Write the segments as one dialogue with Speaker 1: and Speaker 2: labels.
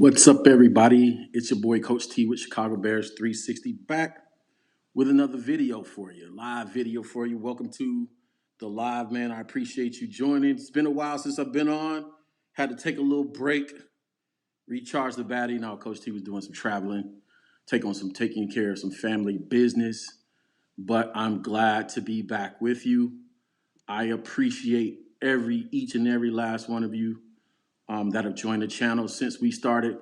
Speaker 1: What's up, everybody? It's your boy Coach T with Chicago Bears 360 back with another video for you, live video for you. Welcome to the live, man. I appreciate you joining. It's been a while since I've been on. Had to take a little break, recharge the battery. Now, Coach T was doing some traveling, taking care of some family business. But I'm glad to be back with you. I appreciate each and every last one of you that have joined the channel since we started.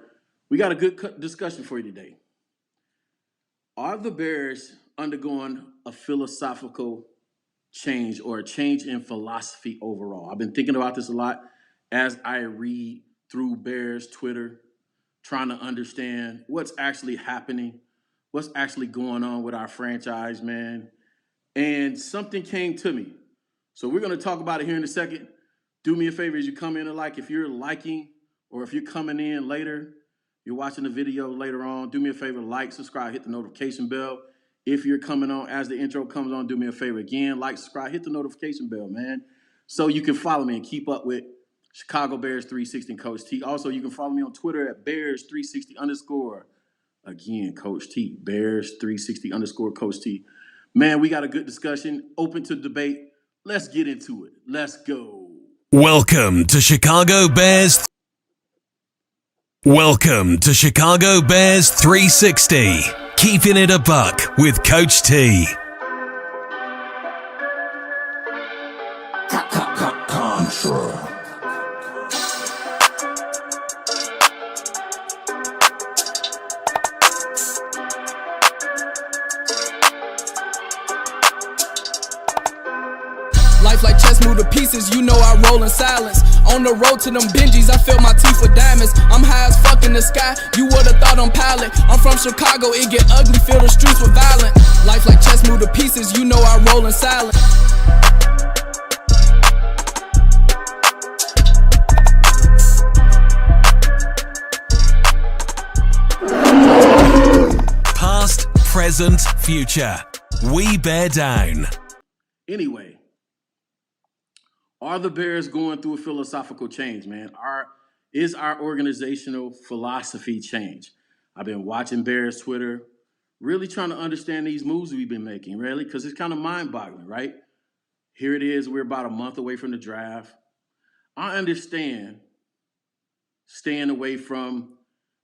Speaker 1: We got a good discussion for you today. Are the Bears undergoing a philosophical change or a change in philosophy overall? I've been thinking about this a lot as I read through Bears Twitter, trying to understand what's actually happening, what's actually going on with our franchise, man. And something came to me. So we're going to talk about it here in a second. Do me a favor as you come in, if you're liking or if you're coming in later, you're watching the video later on, do me a favor, like, subscribe, hit the notification bell. If you're coming on as the intro comes on, do me a favor again, like, subscribe, hit the notification bell, man, so you can follow me and keep up with Chicago Bears 360 and Coach T. Also, you can follow me on Twitter at Bears360_. Again, Coach T, Bears360_ Coach T. Man, we got a good discussion, open to debate. Let's get into it. Let's go.
Speaker 2: Welcome to Chicago Bears 360. Keeping it a buck with Coach T.
Speaker 3: Contra.
Speaker 4: Life like chess, move to pieces, you know I roll in silence. On the road to them Benjis, I fill my teeth with diamonds. I'm high as fuck in the sky, you would've thought I'm pilot. I'm from Chicago, it get ugly, fill the streets with violence. Life like chess, move to pieces, you know I roll in silence.
Speaker 2: Past, present, future. We bear down.
Speaker 1: Anyway, are the Bears going through a philosophical change, man? Is our organizational philosophy change? I've been watching Bears Twitter, really trying to understand these moves we've been making, really, because it's kind of mind-boggling, right? Here it is, we're about a month away from the draft. I understand staying away from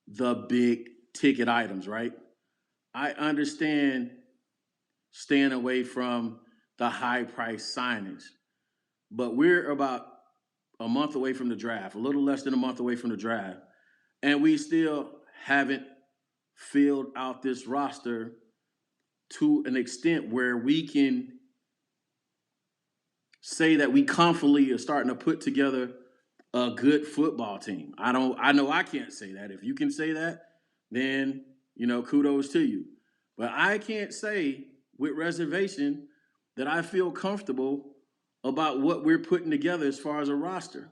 Speaker 1: the big ticket items, right? I understand staying away from the high price signage. But we're about a month away from the draft, a little less than a month away from the draft, and we still haven't filled out this roster to an extent where we can say that we confidently are starting to put together a good football team. I know I can't say that. If you can say that, then, kudos to you. But I can't say with reservation that I feel comfortable about what we're putting together as far as a roster.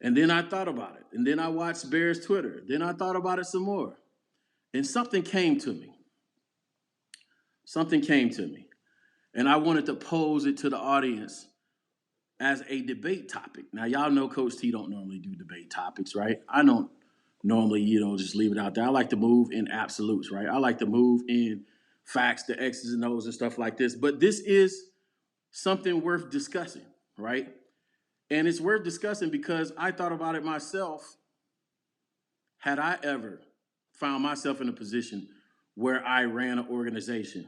Speaker 1: And then I thought about it. And then I watched Bears Twitter. Then I thought about it some more. And something came to me. And I wanted to pose it to the audience as a debate topic. Now, y'all know Coach T don't normally do debate topics, right? I don't normally, just leave it out there. I like to move in absolutes, right? I like to move in facts, the X's and O's and stuff like this. But this is something worth discussing, right? And it's worth discussing because I thought about it myself. Had I ever found myself in a position where I ran an organization?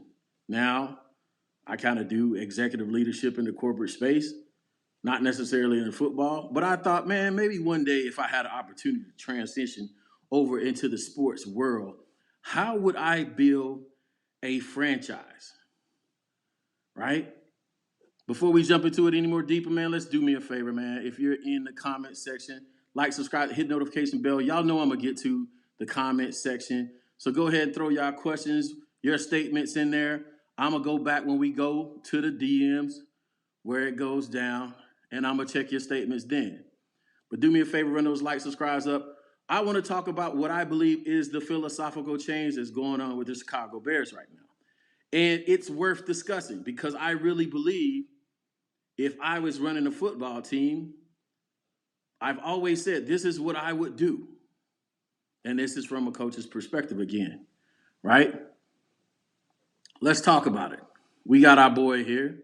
Speaker 1: Now, I kind of do executive leadership in the corporate space, not necessarily in football, but I thought, man, maybe one day if I had an opportunity to transition over into the sports world, how would I build a franchise, right? Before we jump into it any more deeper, man, let's do me a favor, man. If you're in the comment section, like, subscribe, hit notification bell. Y'all know I'm going to get to the comment section. So go ahead and throw y'all questions, your statements in there. I'm going to go back when we go to the DMs where it goes down, and I'm going to check your statements then. But do me a favor, run those likes, subscribes up. I want to talk about what I believe is the philosophical change that's going on with the Chicago Bears right now. And it's worth discussing because I really believe if I was running a football team, I've always said this is what I would do. And this is from a coach's perspective again, right? Let's talk about it. We got our boy here,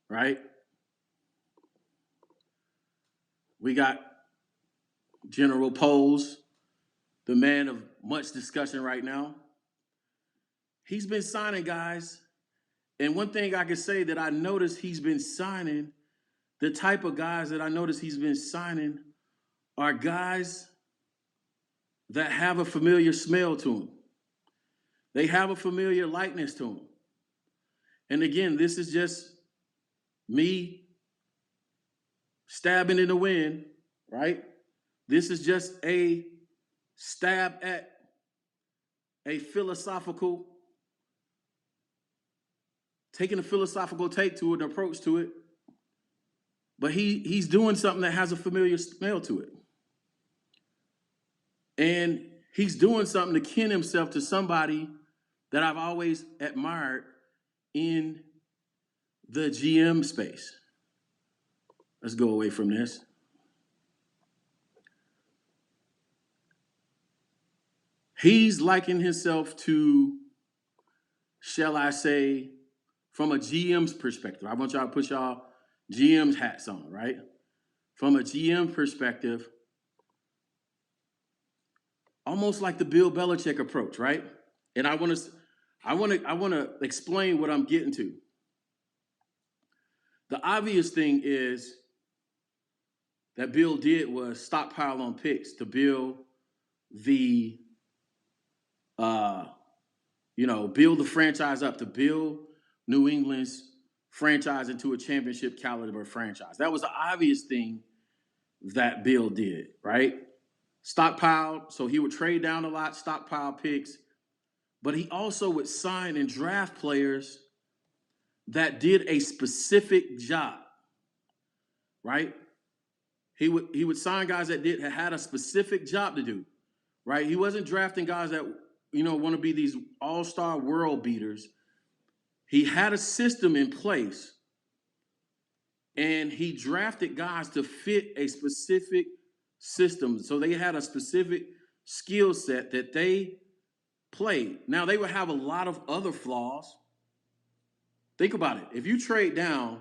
Speaker 1: right? We got General Pose, the man of much discussion right now. He's been signing guys. And one thing I can say that I noticed he's been signing, the type of guys that I noticed he's been signing are guys that have a familiar smell to them. They have a familiar likeness to them. And again, this is just me stabbing in the wind, right? This is just a stab at a philosophical, taking a philosophical take to it, an approach to it. But he's doing something that has a familiar smell to it. And he's doing something to kin himself to somebody that I've always admired in the GM space. Let's go away from this. He's likened himself to, shall I say, from a GM's perspective. I want y'all to put y'all GM's hats on, right? From a GM perspective, almost like the Bill Belichick approach, right? And I want to explain what I'm getting to. The obvious thing is that Bill did was stockpile on picks to build the, build the franchise up, to build New England's franchise into a championship caliber franchise. That was the obvious thing that Bill did, right? Stockpile, so he would trade down a lot, stockpile picks, but he also would sign and draft players that did a specific job, right? He would sign guys that had a specific job to do, right? He wasn't drafting guys that, want to be these all-star world beaters. He had a system in place, and he drafted guys to fit a specific system. So they had a specific skill set that they played. Now, they would have a lot of other flaws. Think about it. If you trade down,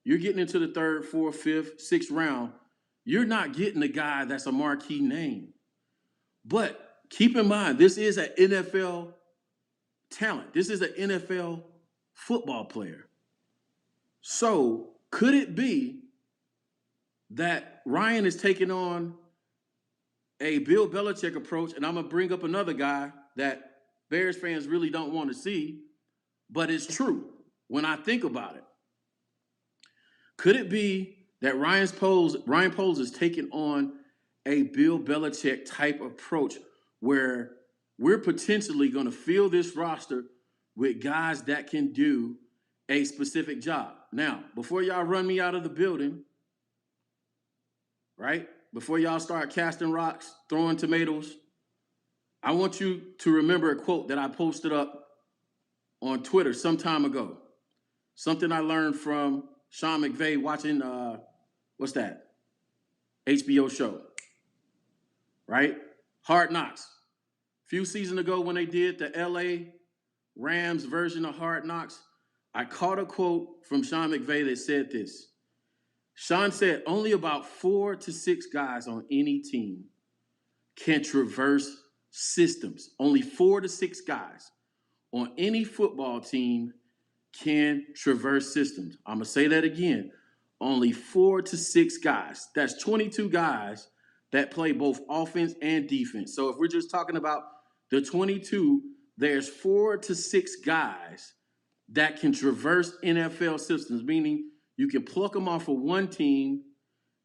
Speaker 1: you're getting into the 3rd, 4th, 5th, 6th round, you're not getting a guy that's a marquee name. But keep in mind, this is an NFL talent. This is an NFL football player. So could it be that Ryan is taking on a Bill Belichick approach? And I'm going to bring up another guy that Bears fans really don't want to see, but it's true when I think about it. Could it be that Ryan Poles is taking on a Bill Belichick type approach where we're potentially going to fill this roster with guys that can do a specific job? Now, before y'all run me out of the building, right? Before y'all start casting rocks, throwing tomatoes, I want you to remember a quote that I posted up on Twitter some time ago. Something I learned from Sean McVay watching, what's that? HBO show, right? Hard Knocks. A few seasons ago when they did the LA Rams version of Hard Knocks, I caught a quote from Sean McVay that said this. Sean said, only about 4 to 6 guys on any team can traverse systems. Only 4 to 6 guys on any football team can traverse systems. I'm going to say that again. Only 4 to 6 guys. That's 22 guys that play both offense and defense. So if we're just talking about the 22, there's 4 to 6 guys that can traverse NFL systems, meaning you can pluck them off of one team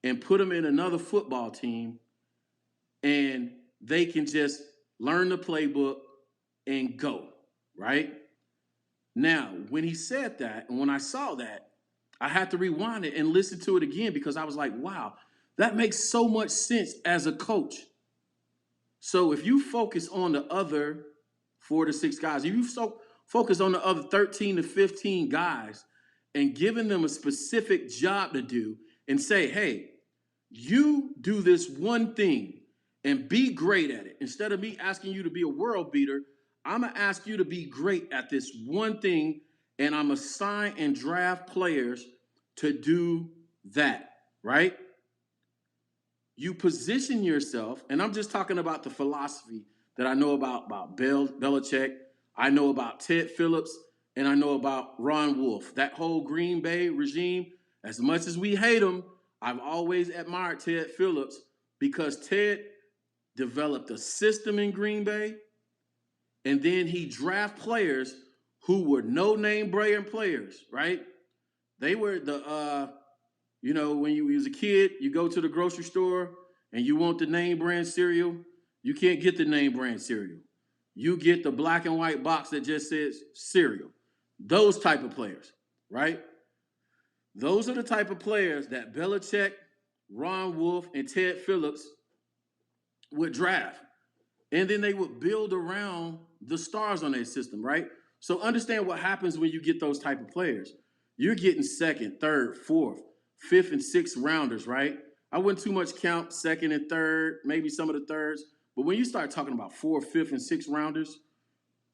Speaker 1: and put them in another football team, and they can just learn the playbook and go, right? Now, when he said that, and when I saw that, I had to rewind it and listen to it again because I was like, wow, that makes so much sense as a coach. So if you focus on the other 4 to 6 guys, if you focus on the other 13 to 15 guys and giving them a specific job to do and say, hey, you do this one thing and be great at it. Instead of me asking you to be a world beater, I'm going to ask you to be great at this one thing, and I'm going to sign and draft players to do that, right? You position yourself, and I'm just talking about the philosophy that I know about Belichick, I know about Ted Phillips, and I know about Ron Wolf. That whole Green Bay regime, as much as we hate him, I've always admired Ted Phillips because Ted developed a system in Green Bay, and then he draft players who were no-name brand players, right? They were the when you was a kid, you go to the grocery store and you want the name brand cereal, you can't get the name brand cereal. You get the black and white box that just says cereal. Those type of players, right? Those are the type of players that Belichick, Ron Wolf, and Ted Phillips would draft. And then they would build around the stars on their system, right? So understand what happens when you get those type of players. You're getting second, third, fourth, fifth, and sixth rounders, right? I wouldn't too much count second and third, maybe some of the thirds. But when you start talking about fourth, fifth, and sixth rounders,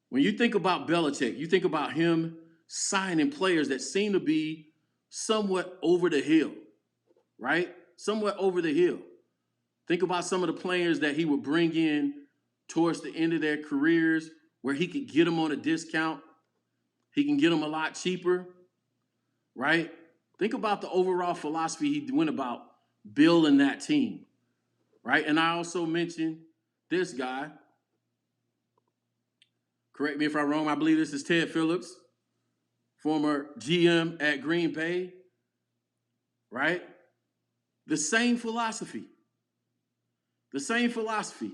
Speaker 1: when you think about Belichick, you think about him signing players that seem to be somewhat over the hill, right? Somewhat over the hill. Think about some of the players that he would bring in towards the end of their careers where he could get them on a discount. He can get them a lot cheaper, right? Think about the overall philosophy he went about building that team, right? And I also mentioned this guy. Correct me if I'm wrong. I believe this is Ted Phillips, former GM at Green Bay, right? The same philosophy. The same philosophy.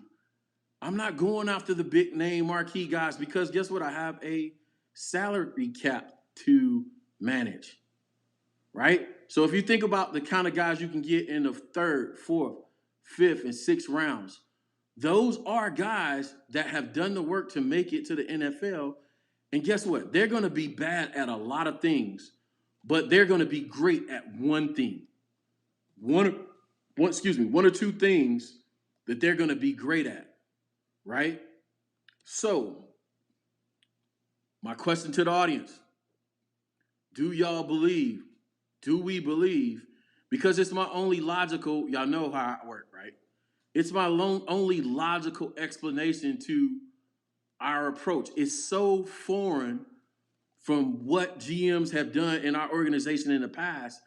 Speaker 1: I'm not going after the big name marquee guys because guess what? I have a salary cap to manage, right? So if you think about the kind of guys you can get in the third, fourth, fifth, and sixth rounds, those are guys that have done the work to make it to the NFL. And guess what? They're going to be bad at a lot of things, but they're going to be great at one thing. One or two things that they're going to be great at, right? So, my question to the audience, do we believe, because it's my only logical, y'all know how I work, right? It's my only logical explanation to our approach. It's so foreign from what GMs have done in our organization in the past.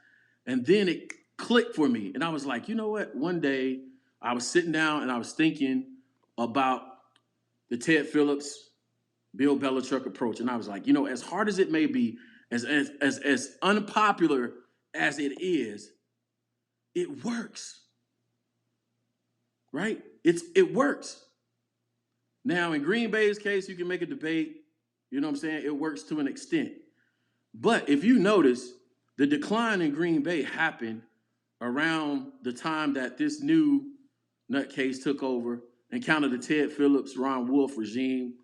Speaker 1: And then it clicked for me. And I was like, you know what? One day I was sitting down and I was thinking about the Ted Phillips, Bill Belichick approach. And I was like, as hard as it may be, as unpopular as it is, it works. Right? It works. Now, in Green Bay's case, you can make a debate. You know what I'm saying? It works to an extent. But if you notice, the decline in Green Bay happened around the time that this new nutcase took over and kind of the Ted Phillips, Ron Wolf regime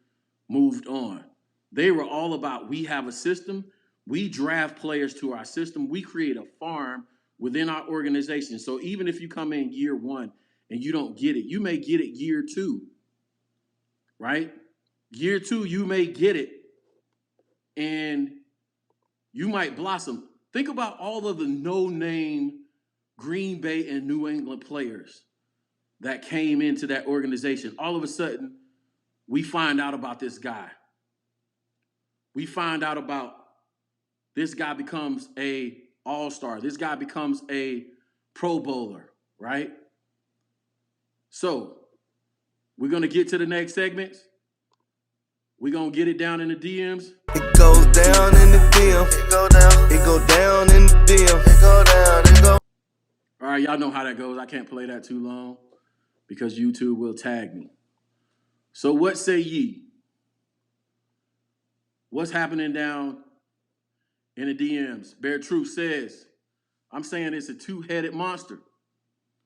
Speaker 1: moved on. They were all about, we have a system. We draft players to our system. We create a farm within our organization. So even if you come in year one and you don't get it, you may get it year two, right? Year two, you may get it and you might blossom. Think about all of the no-name Green Bay and New England players that came into that organization. All of a sudden, we find out about this guy. We find out about this guy becomes a all-star. This guy becomes a Pro Bowler, right? So, we're going to get to the next segments. We're going to get it down in the DMs.
Speaker 5: It goes down in the DM. It go down. It go down in the DM. It go down. It go.
Speaker 1: All right, y'all know how that goes. I can't play that too long because YouTube will tag me. So what say ye? What's happening down in the DMs? Bear Truth says, I'm saying it's a two-headed monster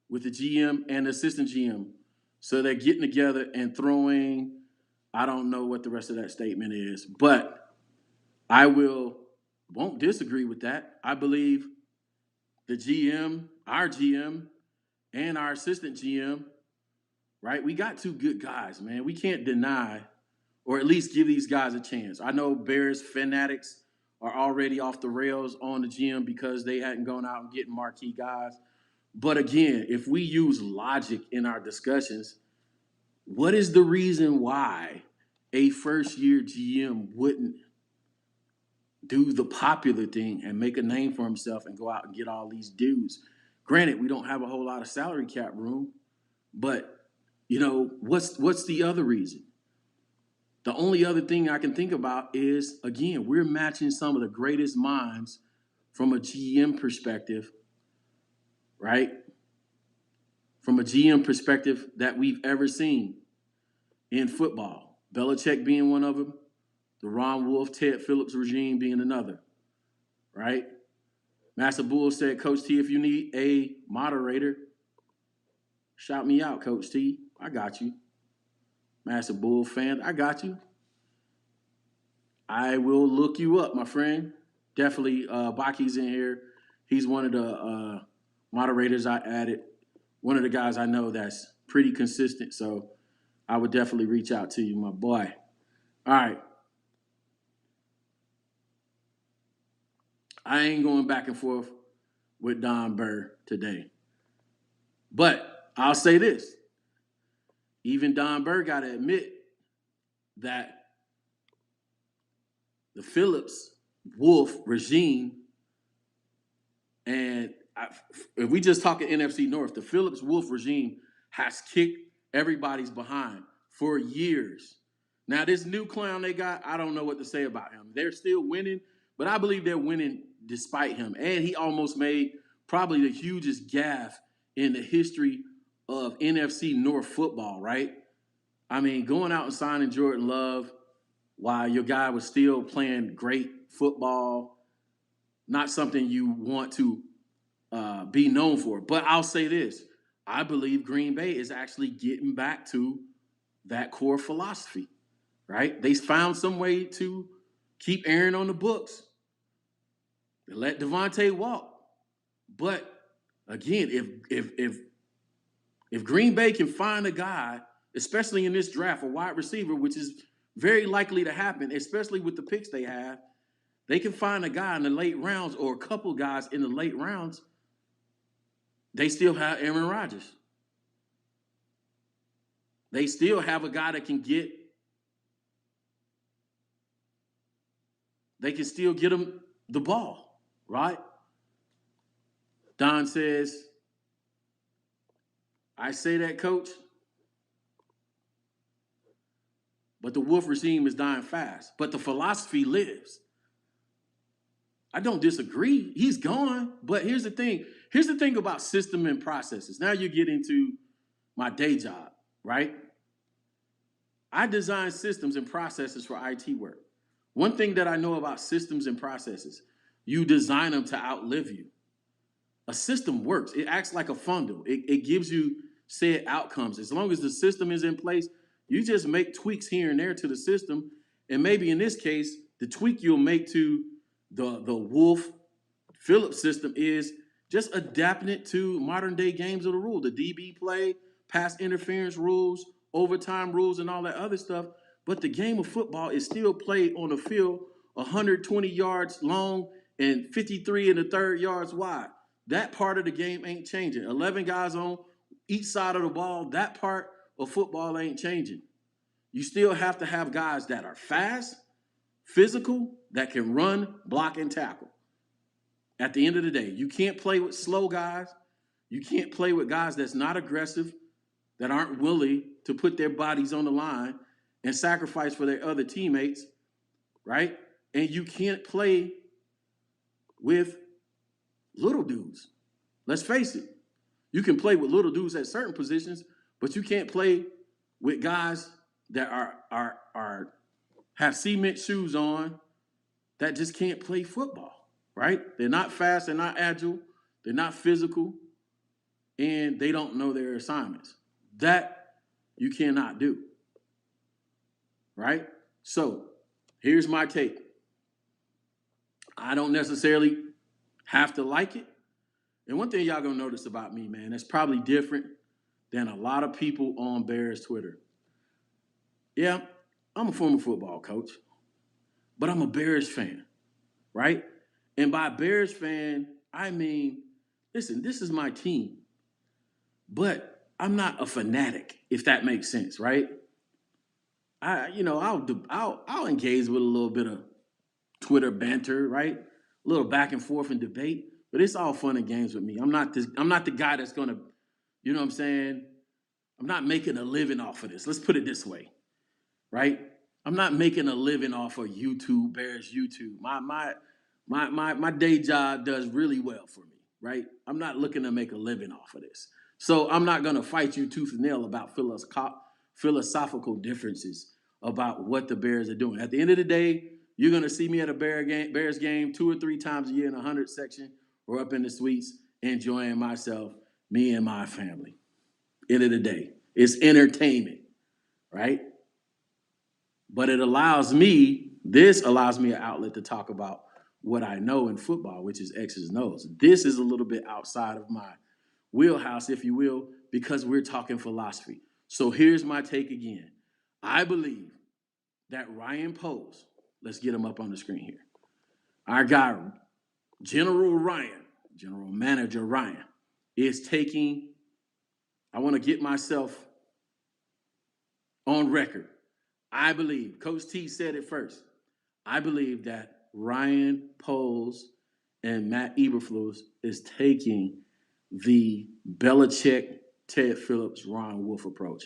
Speaker 1: with the GM and the assistant GM. So they're getting together and throwing, I don't know what the rest of that statement is, but I won't disagree with that. I believe the GM, our GM, and our assistant GM right? We got two good guys, man. We can't deny or at least give these guys a chance. I know Bears fanatics are already off the rails on the GM because they hadn't gone out and getting marquee guys. But again, if we use logic in our discussions, what is the reason why a first-year GM wouldn't do the popular thing and make a name for himself and go out and get all these dudes? Granted, we don't have a whole lot of salary cap room, but what's the other reason? The only other thing I can think about is, again, we're matching some of the greatest minds from a GM perspective, right? From a GM perspective that we've ever seen in football. Belichick being one of them, the Ron Wolf, Ted Phillips regime being another, right? Master Bull said, Coach T, if you need a moderator, shout me out, Coach T. I got you. Master Bull fan, I got you. I will look you up, my friend. Definitely, Baki's in here. He's one of the moderators I added. One of the guys I know that's pretty consistent, so I would definitely reach out to you, my boy. All right. I ain't going back and forth with Don Burr today. But I'll say this. Even Don Burr got to admit that the Phillips-Wolf regime, and if we just talking NFC North, the Phillips-Wolf regime has kicked everybody's behind for years. Now, this new clown they got, I don't know what to say about him. They're still winning, but I believe they're winning despite him. And he almost made probably the hugest gaffe in the history of NFC North football, right? I mean, going out and signing Jordan Love while your guy was still playing great football, not something you want to be known for. But I'll say this. I believe Green Bay is actually getting back to that core philosophy, right? They found some way to keep Aaron on the books. They let Devontae walk. But again, if Green Bay can find a guy, especially in this draft, a wide receiver, which is very likely to happen, especially with the picks they have, they can find a guy in the late rounds or a couple guys in the late rounds. They still have Aaron Rodgers. They still have a guy that they can still get him the ball, right? Don says, I say that, Coach, but the Wolf regime is dying fast. But the philosophy lives. I don't disagree. He's gone. But here's the thing. Here's the thing about system and processes. Now you get into my day job, right? I design systems and processes for IT work. One thing that I know about systems and processes, you design them to outlive you. A system works. It acts like a funnel. It gives you said outcomes. As long as the system is in place, you just make tweaks here and there to the system. And maybe in this case, the tweak you'll make to the Wolf Phillips system is just adapting it to modern day games of the rule, the DB play, pass interference rules, overtime rules, and all that other stuff. But the game of football is still played on a field 120 yards long and 53 and a third yards wide. That part of the game ain't changing. 11 guys on each side of the ball, that part of football ain't changing. You still have to have guys that are fast, physical, that can run, block, and tackle. At the end of the day, you can't play with slow guys. You can't play with guys that's not aggressive, that aren't willing to put their bodies on the line and sacrifice for their other teammates, right? And you can't play with little dudes. Let's face it. You can play with little dudes at certain positions, but you can't play with guys that have cement shoes on that just can't play football, right? They're not fast, they're not agile, they're not physical, and they don't know their assignments. That you cannot do, right? So here's my take. I don't necessarily have to like it. And one thing y'all gonna notice about me, man, that's probably different than a lot of people on Bears Twitter. Yeah, I'm a former football coach, but I'm a Bears fan, right? And by Bears fan, I mean, listen, this is my team, but I'm not a fanatic, if that makes sense, right? I'll engage with a little bit of Twitter banter, right? A little back and forth and debate, but it's all fun and games with me. I'm not the guy that's gonna, you know what I'm saying? I'm not making a living off of this. Let's put it this way, right? I'm not making a living off of YouTube, Bears YouTube. My day job does really well for me, right? I'm not looking to make a living off of this. So I'm not gonna fight you tooth and nail about philosophical differences about what the Bears are doing. At the end of the day, you're going to see me at a Bears game 2 or 3 times a year in the 100 section or up in the suites enjoying myself, me and my family. End of the day, it's entertainment, right? But this allows me an outlet to talk about what I know in football, which is X's and O's. This is a little bit outside of my wheelhouse, if you will, because we're talking philosophy. So here's my take again. I believe that Ryan Poles, let's get him up on the screen here. Our guy, General Manager Ryan, is taking, I want to get myself on record. I believe, Coach T said it first, I believe that Ryan Poles and Matt Eberflus is taking the Belichick, Ted Phillips, Ron Wolf approach,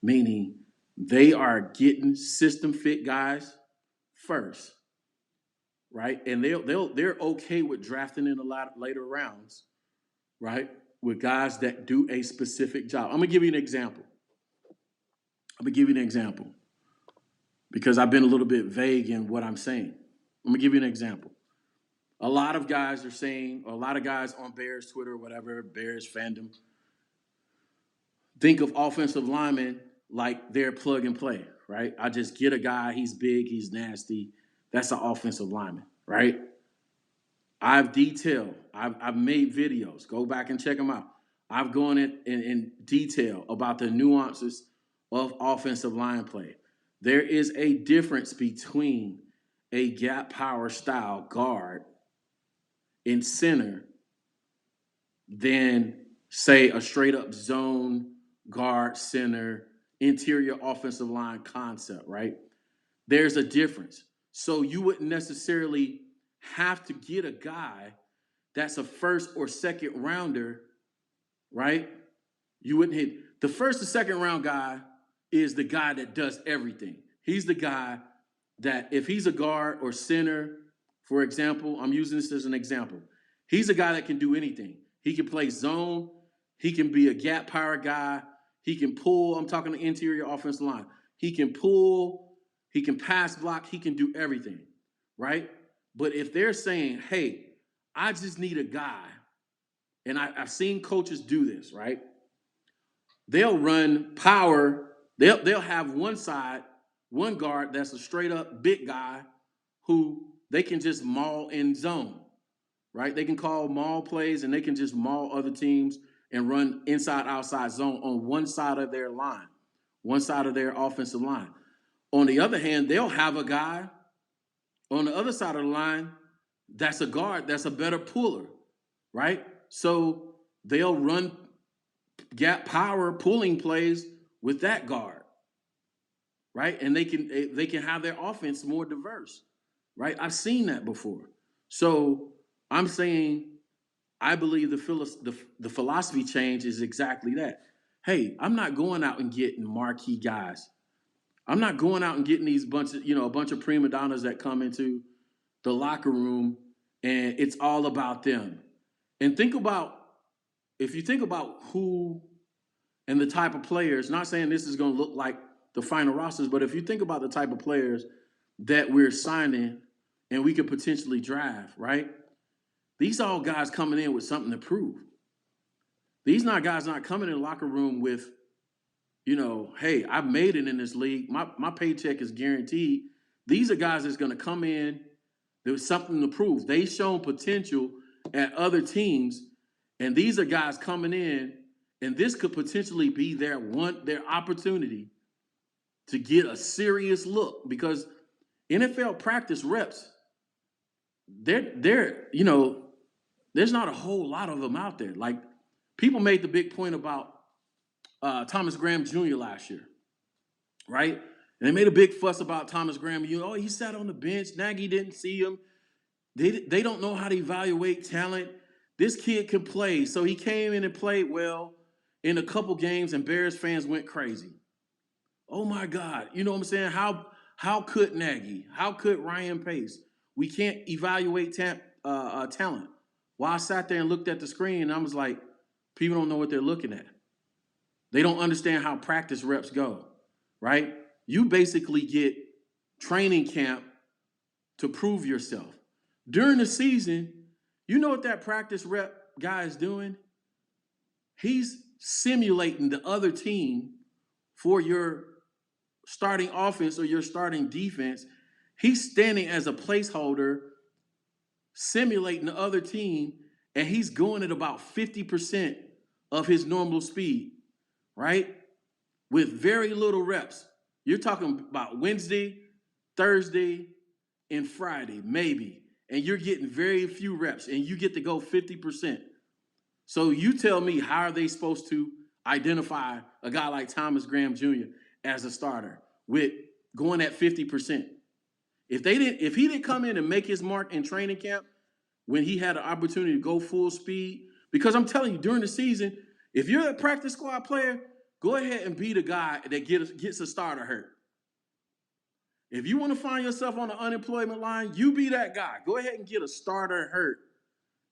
Speaker 1: meaning they are getting system fit guys first, right? And they're okay with drafting in a lot later rounds, right? With guys that do a specific job. I'm gonna give you an example. Because I've been a little bit vague in what I'm saying. I'm gonna give you an example. A lot of guys are saying, or a lot of guys on Bears Twitter, whatever, Bears fandom, think of offensive linemen like they're plug and play, right? I just get a guy, he's big, he's nasty. That's an offensive lineman, right? I've detailed, I've made videos. Go back and check them out. I've gone in detail about the nuances of offensive line play. There is a difference between a gap power style guard in center than, say, a straight up zone guard center interior offensive line concept, right? There's a difference. So you wouldn't necessarily have to get a guy that's a first or second rounder, right? You wouldn't hit the first or second round guy is the guy that does everything. He's the guy that if he's a guard or center, for example, I'm using this as an example. He's a guy that can do anything. He can play zone. He can be a gap power guy. He can pull. I'm talking the interior offensive line. He can pull. He can pass block. He can do everything, right? But if they're saying, hey, I just need a guy, and I've seen coaches do this, right? They'll run power. They'll have one side, one guard that's a straight up big guy who they can just maul in zone, right? They can call maul plays and they can just maul other teams and run inside, outside zone on one side of their line, one side of their offensive line. On the other hand, they'll have a guy on the other side of the line that's a guard, that's a better puller, right? So they'll run gap power pulling plays with that guard, right? And they can have their offense more diverse, right? I've seen that before. So I'm saying I believe the philosophy change is exactly that. Hey, I'm not going out and getting marquee guys. I'm not going out and getting these a bunch of prima donnas that come into the locker room and it's all about them. And if you think about who and the type of players, not saying this is going to look like the final rosters, but if you think about the type of players that we're signing and we could potentially draft, right? These are all guys coming in with something to prove. These guys not coming in the locker room with, hey, I've made it in this league. My paycheck is guaranteed. These are guys that's going to come in. There's something to prove. They've shown potential at other teams, and these are guys coming in And this could potentially be their opportunity to get a serious look, because NFL practice reps, they're there's not a whole lot of them out there. Like, people made the big point about Thomas Graham Jr. last year, right? And they made a big fuss about Thomas Graham. He sat on the bench. Nagy didn't see him. They don't know how to evaluate talent. This kid can play. So he came in and played well in a couple games, and Bears fans went crazy. Oh, my God. You know what I'm saying? How could Nagy? How could Ryan Pace? We can't evaluate talent. Well, I sat there and looked at the screen, and I was like, people don't know what they're looking at. They don't understand how practice reps go, right? You basically get training camp to prove yourself. During the season, you know what that practice rep guy is doing? He's simulating the other team for your starting offense or your starting defense. He's standing as a placeholder, simulating the other team, and he's going at about 50% of his normal speed, right? With very little reps. You're talking about Wednesday, Thursday, and Friday, maybe. And you're getting very few reps, and you get to go 50%. So you tell me, how are they supposed to identify a guy like Thomas Graham Jr. as a starter with going at 50%? If he didn't come in and make his mark in training camp when he had an opportunity to go full speed, because I'm telling you, during the season, if you're a practice squad player, go ahead and be the guy that gets a starter hurt. If you want to find yourself on the unemployment line, you be that guy. Go ahead and get a starter hurt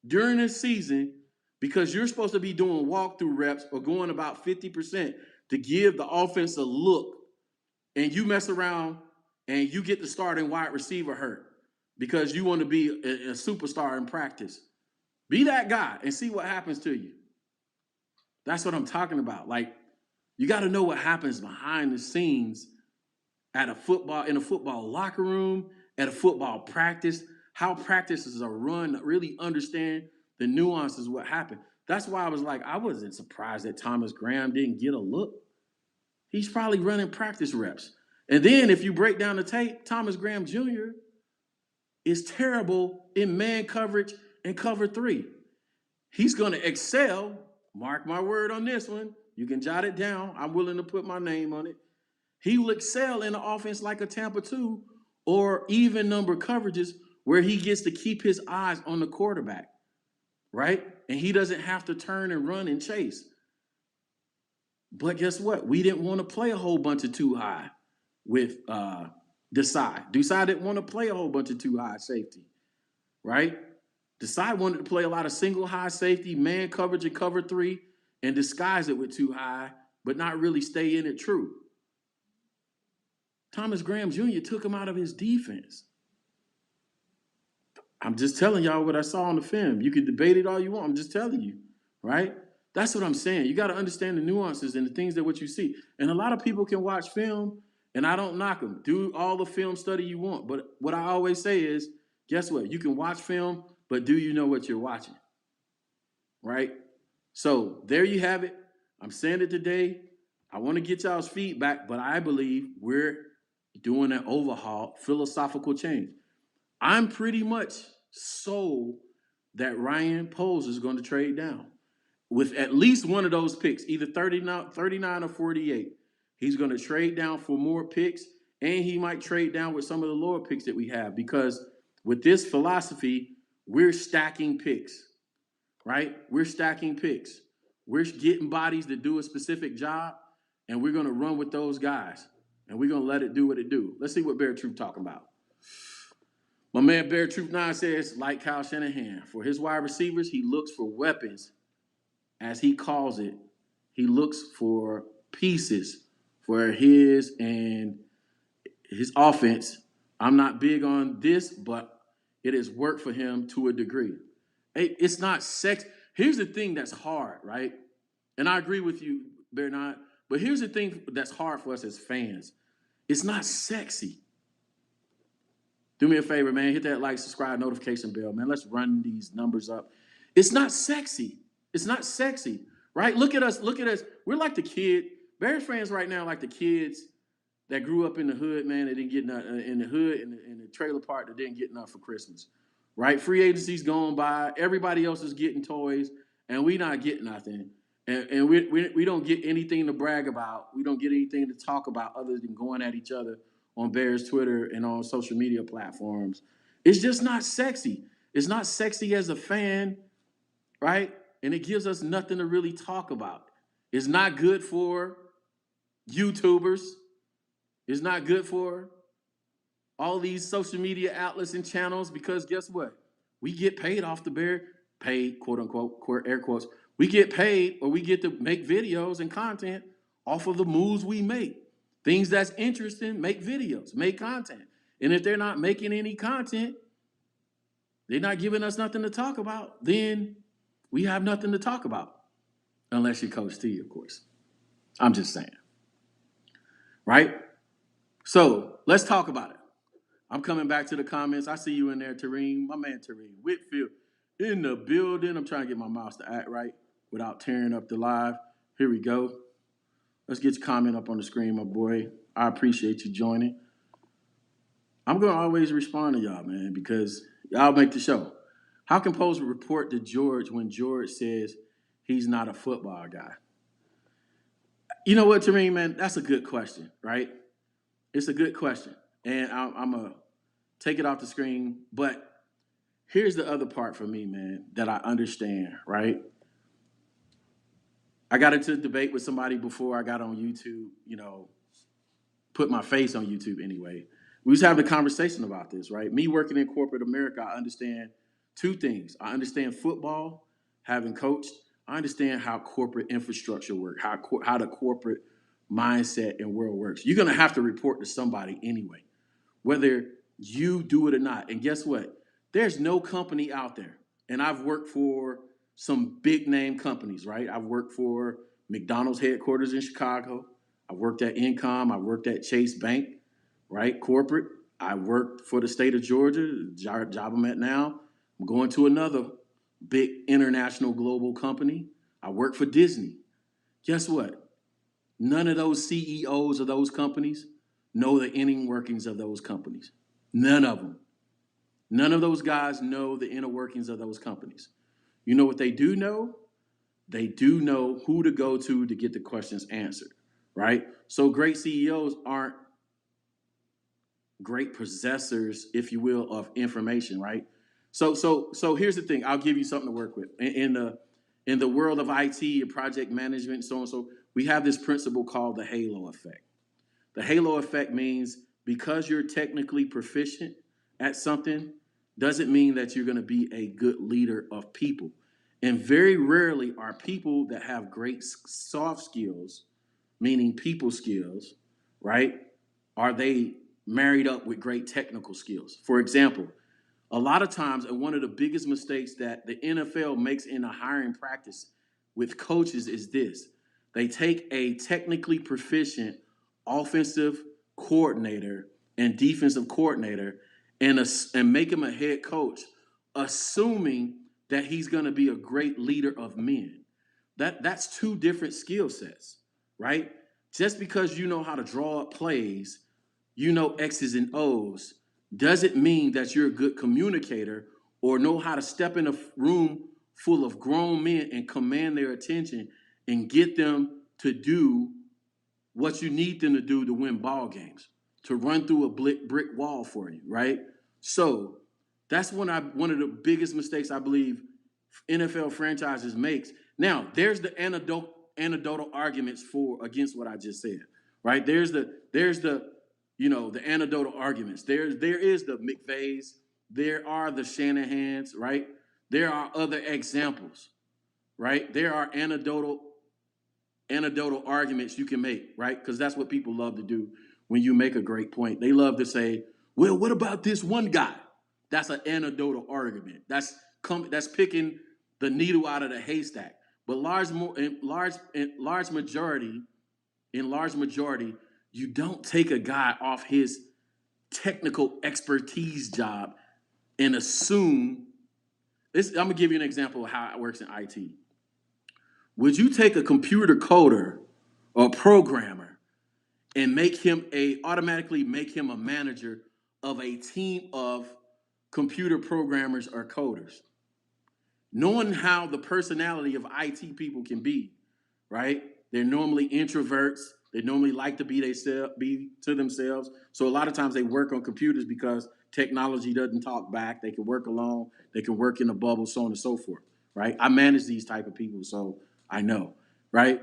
Speaker 1: during the season, because you're supposed to be doing walkthrough reps or going about 50% to give the offense a look, and you mess around and you get the starting wide receiver hurt because you want to be a superstar in practice. Be that guy and see what happens to you. That's what I'm talking about. Like, you got to know what happens behind the scenes in a football locker room, at a football practice, how practices are run, really understand the nuances of what happened. That's why I was like, I wasn't surprised that Thomas Graham didn't get a look. He's probably running practice reps. And then if you break down the tape, Thomas Graham Jr. is terrible in man coverage and cover 3. He's going to excel. Mark my word on this one. You can jot it down. I'm willing to put my name on it. He will excel in an offense like a Tampa 2 or even number coverages where he gets to keep his eyes on the quarterback, right? And he doesn't have to turn and run and chase. But guess what? We didn't want to play a whole bunch of too high with Desai. Desai didn't want to play a whole bunch of too high safety, right? Desai wanted to play a lot of single high safety, man coverage and cover 3, and disguise it with too high, but not really stay in it true. Thomas Graham Jr. took him out of his defense. I'm just telling y'all what I saw on the film. You can debate it all you want. I'm just telling you, right? That's what I'm saying. You got to understand the nuances and the things that what you see. And a lot of people can watch film, and I don't knock them. Do all the film study you want. But what I always say is, guess what? You can watch film, but do you know what you're watching? Right? So there you have it. I'm saying it today. I want to get y'all's feedback, but I believe we're doing an overhaul, philosophical change. I'm pretty much sold that Ryan Poles is going to trade down with at least one of those picks, either 39 or 48. He's going to trade down for more picks, and he might trade down with some of the lower picks that we have, because with this philosophy, we're stacking picks, right? We're stacking picks. We're getting bodies that do a specific job, and we're going to run with those guys, and we're going to let it do what it do. Let's see what Bear Truth talking about. My man Bear Truth 9 says, like Kyle Shanahan, for his wide receivers, he looks for weapons, as he calls it. He looks for pieces for his and his offense. I'm not big on this, but it has worked for him to a degree. It's not sex. Here's the thing that's hard, right? And I agree with you, Bernard, but here's the thing that's hard for us as fans. It's not sexy. Do me a favor, man. Hit that like, subscribe, notification bell, man. Let's run these numbers up. It's not sexy. It's not sexy, right? Look at us. Look at us. We're like the kid. Bears fans right now, like the kids that grew up in the hood, man. That didn't get nothing in the hood in the trailer park that didn't get nothing for Christmas, right? Free agency's going by. Everybody else is getting toys, and we not getting nothing. And we don't get anything to brag about. We don't get anything to talk about other than going at each other on Bears Twitter and on social media platforms. It's just not sexy. It's not sexy as a fan, right? And it gives us nothing to really talk about. It's not good for YouTubers. It's not good for all these social media outlets and channels because guess what? We get paid off the Bear, paid, quote unquote, air quotes. We get paid or we get to make videos and content off of the moves we make. Things that's interesting, make videos, make content. And if they're not making any content, they're not giving us nothing to talk about, then we have nothing to talk about. Unless you're Coach T, of course. I'm just saying. Right? So let's talk about it. I'm coming back to the comments. I see you in there, Tareem. My man Tareem Whitfield in the building. I'm trying to get my mouse to act right without tearing up the live. Here we go. Let's get your comment up on the screen, my boy. I appreciate you joining. I'm going to always respond to y'all, man, because y'all make the show. How can Post report to George when George says he's not a football guy? You know what, Tareem, man? That's a good question, right? It's a good question. And I'm going to take it off the screen. But here's the other part for me, man, that I understand, right? I got into a debate with somebody before I got on YouTube, put my face on YouTube anyway. We was having a conversation about this, right? Me working in corporate America, I understand two things. I understand football, having coached. I understand how corporate infrastructure works, how the corporate mindset and world works. You're going to have to report to somebody anyway, whether you do it or not. And guess what? There's no company out there. And I've worked for some big name companies, right? I've worked for McDonald's headquarters in Chicago. I worked at Incom. I worked at Chase Bank, right? Corporate. I worked for the state of Georgia, the job I'm at now. I'm going to another big international global company. I work for Disney. Guess what? None of those CEOs of those companies know the inner workings of those companies. None of them. None of those guys know the inner workings of those companies. You know what they do know? They do know who to go to get the questions answered, right? So great CEOs aren't great possessors, if you will, of information, right? So here's the thing. I'll give you something to work with. In the world of IT and project management, so and so, we have this principle called the halo effect. The halo effect means because you're technically proficient at something, doesn't mean that you're going to be a good leader of people. And very rarely are people that have great soft skills, meaning people skills, right? Are they married up with great technical skills? For example, a lot of times, and one of the biggest mistakes that the NFL makes in a hiring practice with coaches is this. They take a technically proficient offensive coordinator and defensive coordinator and make him a head coach, assuming that he's going to be a great leader of men. That's two different skill sets, right? Just because you know how to draw up plays, you know X's and O's, doesn't mean that you're a good communicator or know how to step in a room full of grown men and command their attention and get them to do what you need them to do to win ball games, to run through a brick wall for you, right? So that's one of the biggest mistakes I believe NFL franchises makes. Now, there's the anecdotal arguments against what I just said, right? There's the anecdotal arguments. There is the McVays. There are the Shanahans, right? There are other examples, right? There are anecdotal arguments you can make, right? Because that's what people love to do when you make a great point. They love to say, well, what about this one guy? That's an anecdotal argument. That's picking the needle out of the haystack. But in large majority, you don't take a guy off his technical expertise job and assume this. I'm gonna give you an example of how it works in IT. Would you take a computer coder or programmer and automatically make him a manager of a team of computer programmers or coders? Knowing how the personality of IT people can be, right? They're normally introverts. They normally like to be to themselves. So a lot of times they work on computers because technology doesn't talk back. They can work alone. They can work in a bubble, so on and so forth, right? I manage these type of people, so I know, right?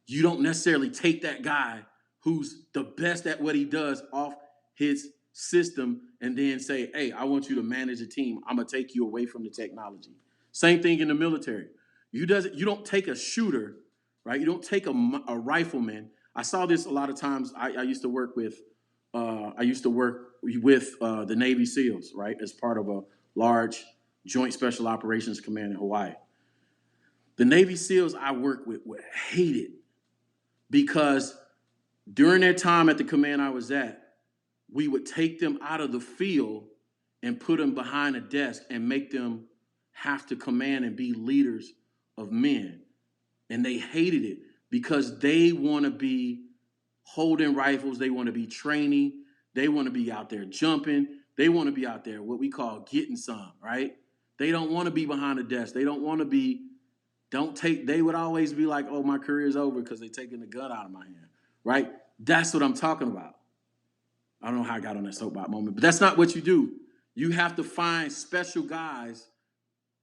Speaker 1: You don't necessarily take that guy who's the best at what he does off his system and then say, hey, I want you to manage a team. I'm going to take you away from the technology. Same thing in the military. You don't take a shooter, right? You don't take a rifleman. I saw this a lot of times. I used to work with the Navy SEALs, right, as part of a large Joint Special Operations Command in Hawaii. The Navy SEALs I worked with would hate it because during their time at the command I was at, we would take them out of the field and put them behind a desk and make them have to command and be leaders of men. And they hated it because they want to be holding rifles. They want to be training. They want to be out there jumping. They want to be out there, what we call getting some, right? They don't want to be behind a desk. They don't want to be, they would always be like, oh, my career's over because they're taking the gun out of my hand, right? That's what I'm talking about. I don't know how I got on that soapbox moment, but that's not what you do. You have to find special guys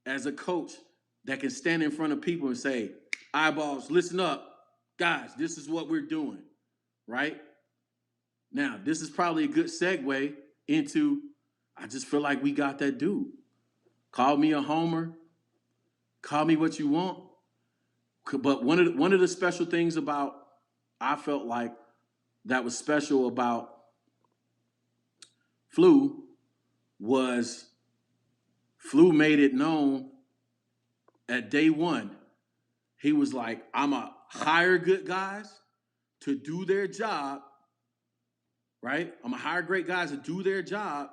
Speaker 1: as a coach that can stand in front of people and say, eyeballs, listen up. Guys, this is what we're doing, right? Now, this is probably a good segue into, I just feel like we got that dude. Call me a homer. Call me what you want. But one of the special things I felt like that was special about Flu was Flu made it known at day one. He was like, I'm going to hire good guys to do their job, right? I'm going to hire great guys to do their job,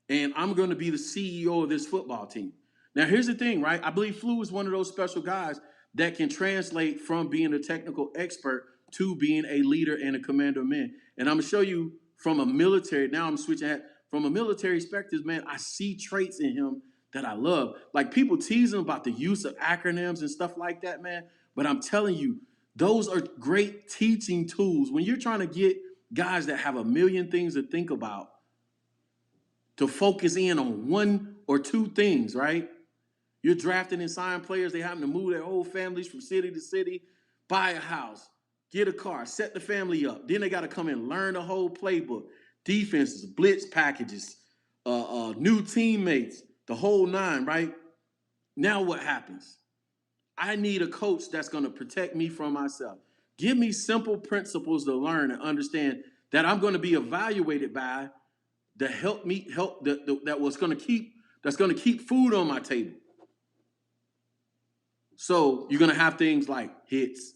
Speaker 1: and I'm going to be the CEO of this football team. Now, here's the thing, right? I believe Flu is one of those special guys that can translate from being a technical expert to being a leader and a commander of men. And I'm going to show you from a military, now I'm switching hat, from a military perspective, man, I see traits in him that I love. Like, people tease him about the use of acronyms and stuff like that, man. But I'm telling you, those are great teaching tools. When you're trying to get guys that have a million things to think about to focus in on one or two things, right? You're drafting and signing players. They happen to move their whole families from city to city, buy a house, get a car, set the family up. Then they got to come and learn the whole playbook, defenses, blitz packages, new teammates, the whole nine, right? Now what happens? I need a coach that's going to protect me from myself. Give me simple principles to learn and understand that I'm going to be evaluated by that's going to keep food on my table. So you're going to have things like hits.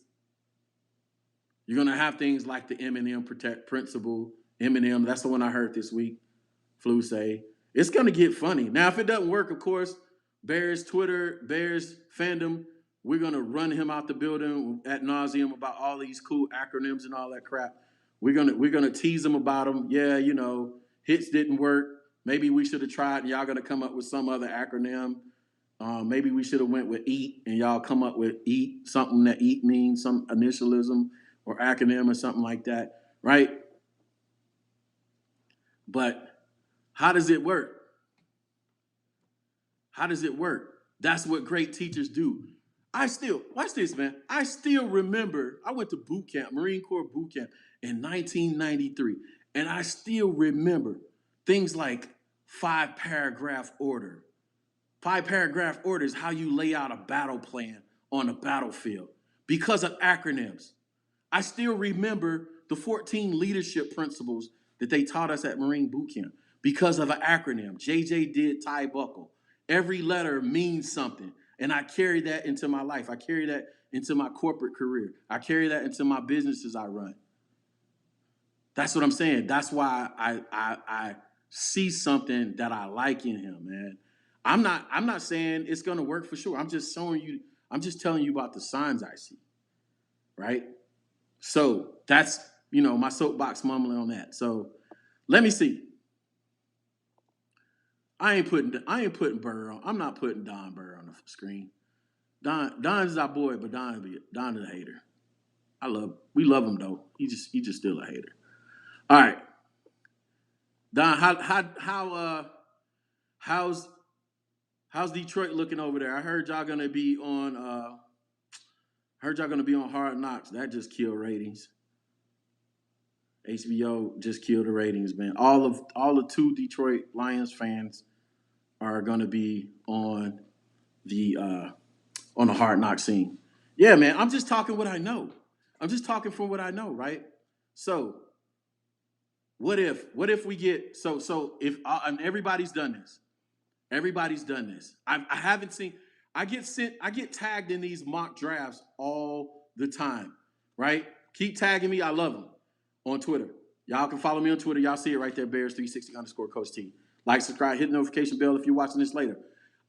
Speaker 1: You're going to have things like the Eminem principle. Eminem, that's the one I heard this week. Flu say. It's going to get funny. Now, if it doesn't work, of course, Bears Twitter, Bears fandom, we're going to run him out the building ad nauseum about all these cool acronyms and all that crap. We're gonna tease him about them. Yeah, hits didn't work. Maybe we should have tried, and y'all going to come up with some other acronym. Maybe we should have went with EAT, and y'all come up with EAT, something that EAT means, some initialism or acronym or something like that, right? But how does it work? How does it work? That's what great teachers do. Watch this, man. I still remember, I went to boot camp, Marine Corps boot camp in 1993, and I still remember things like 5-paragraph order. 5-paragraph order is how you lay out a battle plan on a battlefield because of acronyms. I still remember the 14 leadership principles that they taught us at Marine boot camp because of an acronym. JJ did tie buckle. Every letter means something. And I carry that into my life. I carry that into my corporate career. I carry that into my businesses I run. That's what I'm saying. That's why I see something that I like in him, man. I'm not saying it's gonna work for sure. I'm just showing you I'm just telling you about the signs I see, right? So that's, my soapbox mumbling on that. So let me see. I ain't putting Burr on. I'm not putting Don Burr on the screen. Don is our boy, but Don is a hater. We love him though. He just still a hater. All right. Don, how's Detroit looking over there? I heard y'all gonna be on Hard Knocks. That just killed ratings. HBO just killed the ratings, man. All the 2 Detroit Lions fans are gonna be on the Hard Knock scene. Yeah, man. I'm just talking what I know. I'm just talking from what I know, right? So what if we get if and everybody's done this. Everybody's done this. I haven't seen. I get tagged in these mock drafts all the time, right? Keep tagging me. I love them on Twitter. Y'all can follow me on Twitter. Y'all see it right there, Bears360_Coach T. Like, subscribe, hit the notification bell if you're watching this later.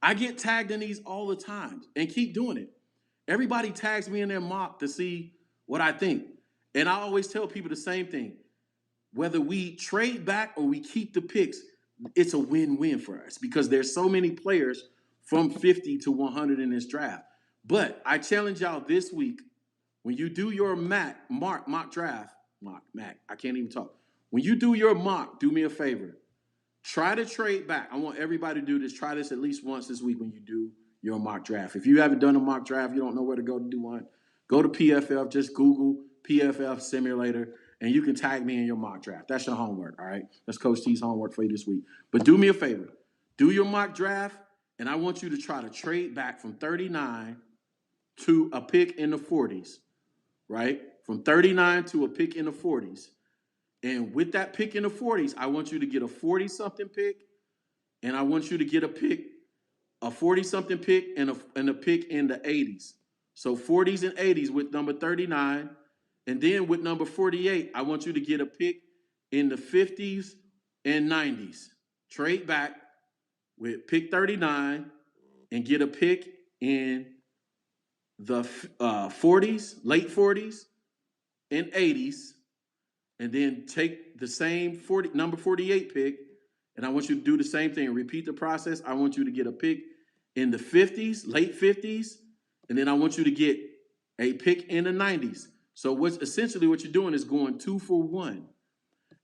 Speaker 1: I get tagged in these all the time and keep doing it. Everybody tags me in their mock to see what I think. And I always tell people the same thing. Whether we trade back or we keep the picks, it's a win-win for us because there's so many players from 50 to 100 in this draft. But I challenge y'all this week, when you do your mock draft, I can't even talk. When you do your mock, do me a favor. Try to trade back. I want everybody to do this. Try this at least once this week when you do your mock draft. If you haven't done a mock draft, you don't know where to go to do one, go to PFF, just Google PFF Simulator, and you can tag me in your mock draft. That's your homework, all right? That's Coach T's homework for you this week. But do me a favor. Do your mock draft, and I want you to try to trade back from 39 to a pick in the 40s, right? From 39 to a pick in the 40s. And with that pick in the 40s, I want you to get a 40-something pick, and I want you to get a 40-something pick, and a pick in the 80s. So 40s and 80s with number 39. And then with number 48, I want you to get a pick in the 50s and 90s. Trade back with pick 39 and get a pick in the 40s, late 40s and 80s. And then take the same number 48 pick, and I want you to do the same thing. Repeat the process. I want you to get a pick in the 50s, late 50s, and then I want you to get a pick in the 90s. So what you're doing is going 2 for 1.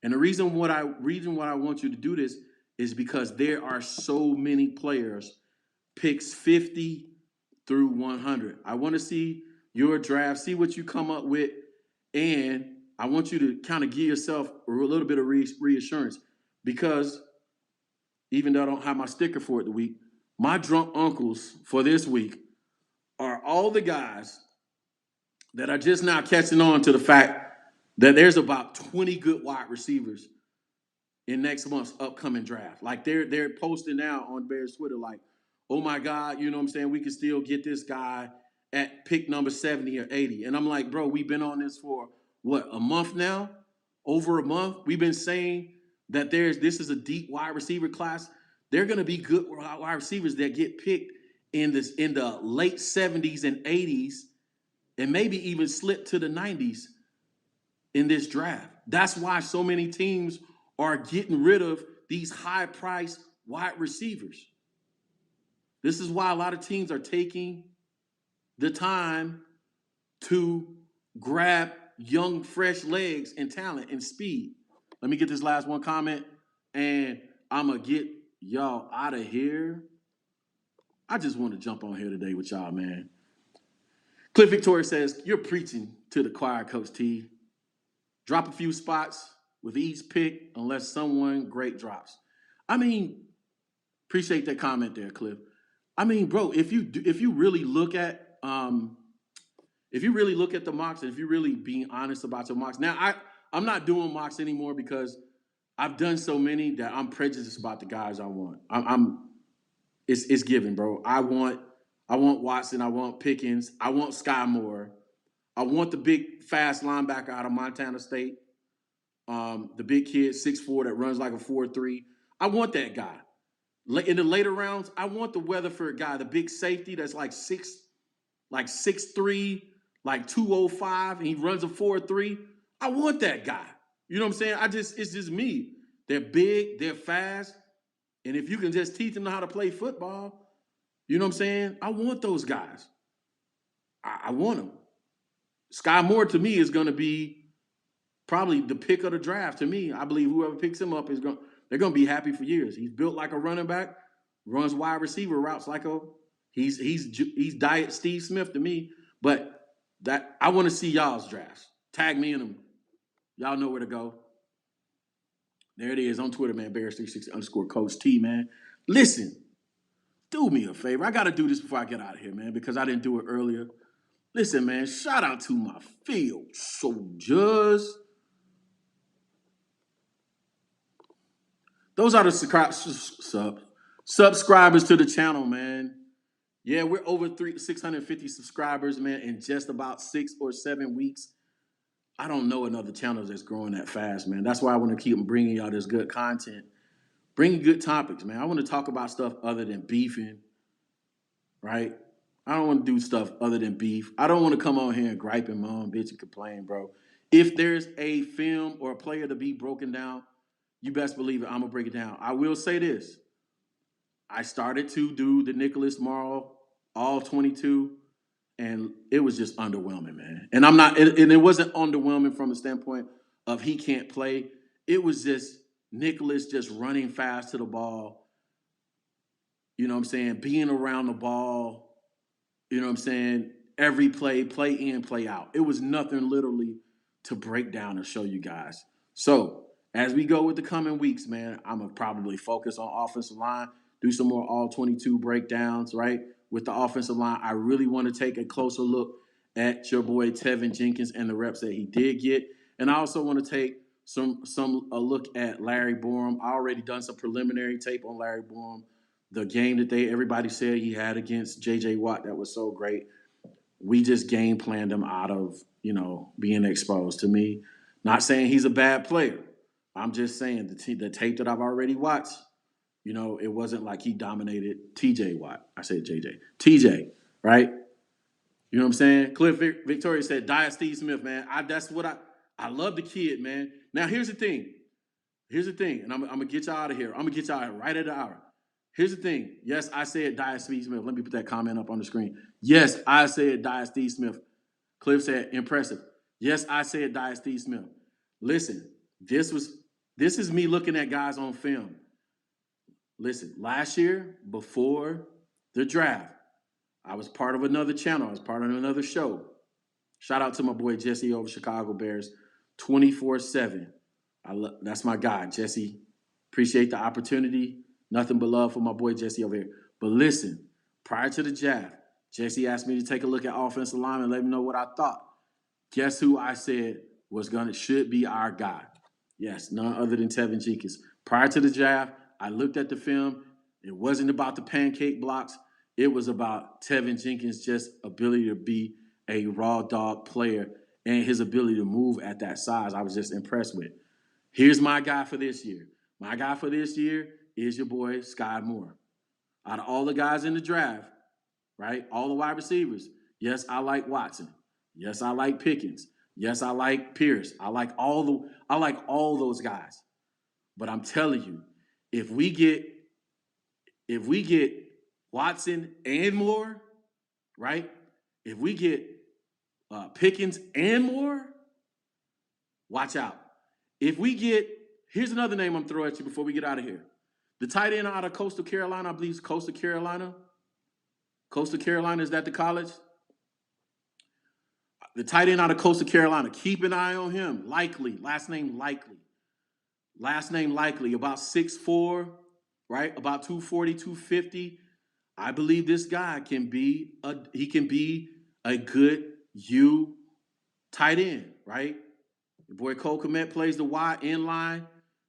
Speaker 1: And the reason why I want you to do this is because there are so many players, picks 50 through 100. I want to see your draft, see what you come up with, and I want you to kind of give yourself a little bit of reassurance, because even though I don't have my sticker for it the week, my drunk uncles for this week are all the guys that are just now catching on to the fact that there's about 20 good wide receivers in next month's upcoming draft. Like they're posting now on Bears Twitter like, oh my God, you know what I'm saying? We can still get this guy at pick number 70 or 80. And I'm like, bro, we've been on this for a month now? Over a month? We've been saying that this is a deep wide receiver class. They're going to be good wide receivers that get picked in the late 70s and 80s, and maybe even slip to the 90s in this draft. That's why so many teams are getting rid of these high-priced wide receivers. This is why a lot of teams are taking the time to grab young, fresh legs and talent and speed. Let me get this last one comment, and I'm going to get y'all out of here. I just want to jump on here today with y'all, man. Cliff Victoria says, you're preaching to the choir, Coach T. Drop a few spots with each pick unless someone great drops. I mean, appreciate that comment there, Cliff. I mean, bro, if you really look at the mocks, and if you're really being honest about your mocks, now I'm not doing mocks anymore because I've done so many that I'm prejudiced about the guys I want. It's given, bro. I want Watson. I want Pickens. I want Sky Moore. I want the big, fast linebacker out of Montana State. The big kid, 6'4", that runs like a 4.3. I want that guy. In the later rounds, I want the Weatherford guy, the big safety that's like 6'8", like 6'3", like 205, and he runs a 4.3. I want that guy. You know what I'm saying? It's just me. They're big, they're fast, and if you can just teach them how to play football, you know what I'm saying? I want those guys. I want them. Sky Moore to me is going to be probably the pick of the draft. To me, I believe whoever picks him up they're going to be happy for years. He's built like a running back, runs wide receiver routes like he's diet Steve Smith to me. But that I want to see y'all's drafts. Tag me in them. Y'all know where to go. There it is on Twitter, man. Bears360_Coach T, man. Listen, do me a favor. I got to do this before I get out of here, man, because I didn't do it earlier. Listen, man, shout out to my field soldiers. Those are the subscribers to the channel, man. Yeah, we're over 650 subscribers, man, in just about 6 or 7 weeks. I don't know another channel that's growing that fast, man. That's why I want to keep bringing y'all this good content. Bringing good topics, man. I want to talk about stuff other than beefing, right? I don't want to do stuff other than beef. I don't want to come on here and gripe and moan, bitch, and complain, bro. If there's a film or a player to be broken down, you best believe it, I'm going to break it down. I will say this. I started to do the Nicholas Morrow all 22, and it was just underwhelming, man. And it wasn't underwhelming from a standpoint of he can't play. It was just Nicholas just running fast to the ball, you know what I'm saying, being around the ball, you know what I'm saying, every play in, play out. It was nothing literally to break down and show you guys. So as we go with the coming weeks, man, I'm going to probably focus on offensive line, do some more all 22 breakdowns, right? With the offensive line, I really want to take a closer look at your boy Tevin Jenkins and the reps that he did get. And I also want to take a look at Larry Borom. I already done some preliminary tape on Larry Borom. The game that everybody said he had against J.J. Watt, that was so great. We just game planned him out of, being exposed. To me, not saying he's a bad player. I'm just saying the tape that I've already watched, it wasn't like he dominated T.J. Watt. I said J.J. T.J., right? You know what I'm saying? Cliff Victoria said, Diet Steve Smith, man. I love the kid, man. Now, here's the thing, and I'm going to get y'all out of here. I'm going to get y'all right at the hour. Here's the thing. Yes, I said Diet Steve Smith. Let me put that comment up on the screen. Yes, I said Diet Steve Smith. Cliff said, impressive. Yes, I said Diet Steve Smith. Listen, this is me looking at guys on film. Listen, last year, before the draft, I was part of another channel. I was part of another show. Shout out to my boy Jesse over Chicago Bears 24/7. That's my guy, Jesse. Appreciate the opportunity. Nothing but love for my boy Jesse over here. But listen, prior to the draft, Jesse asked me to take a look at offensive line and let me know what I thought. Guess who I said should be our guy? Yes, none other than Tevin Jenkins. Prior to the draft, I looked at the film. It wasn't about the pancake blocks. It was about Tevin Jenkins' just ability to be a raw dog player and his ability to move at that size. I was just impressed with. Here's my guy for this year. My guy for this year is your boy Sky Moore. Out of all the guys in the draft, right, all the wide receivers, yes, I like Watson. Yes, I like Pickens. Yes, I like Pierce. I like all those guys. But I'm telling you, if we get Watson and Moore, right? If we get Pickens and Moore, watch out. Here's another name I'm throwing at you before we get out of here. The tight end out of Coastal Carolina, I believe it's Coastal Carolina. Coastal Carolina, is that the college? The tight end out of Coastal Carolina, keep an eye on him. Likely, last name Likely. About 6'4", right? About 240, 250. I believe this guy can be a good tight end, right? Your boy Cole Kmet plays the Y in line,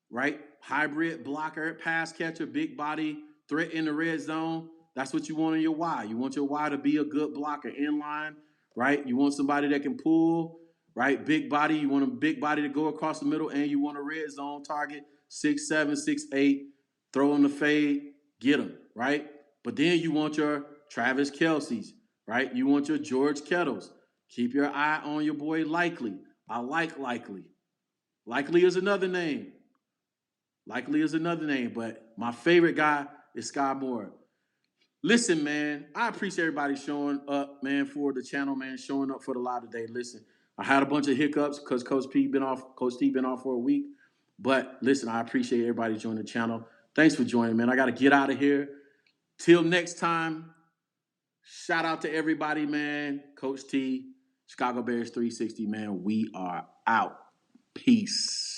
Speaker 1: right? Hybrid blocker, pass catcher, big body, threat in the red zone. That's what you want in your Y. You want your Y to be a good blocker in line, right? You want somebody that can pull, right? Big body. You want a big body to go across the middle, and you want a red zone target, 6'7", 6'8", throw in the fade, get him, right? But then you want your Travis Kelce's, right? You want your George Kittles. Keep your eye on your boy Likely. I like Likely. Likely is another name. But my favorite guy is Sky Moore. Listen, man, I appreciate everybody showing up, man, for the channel, man, showing up for the live today. Listen, I had a bunch of hiccups because Coach T been off for a week. But listen, I appreciate everybody joining the channel. Thanks for joining, man. I got to get out of here. Till next time, shout out to everybody, man. Coach T, Chicago Bears 360, man. We are out. Peace.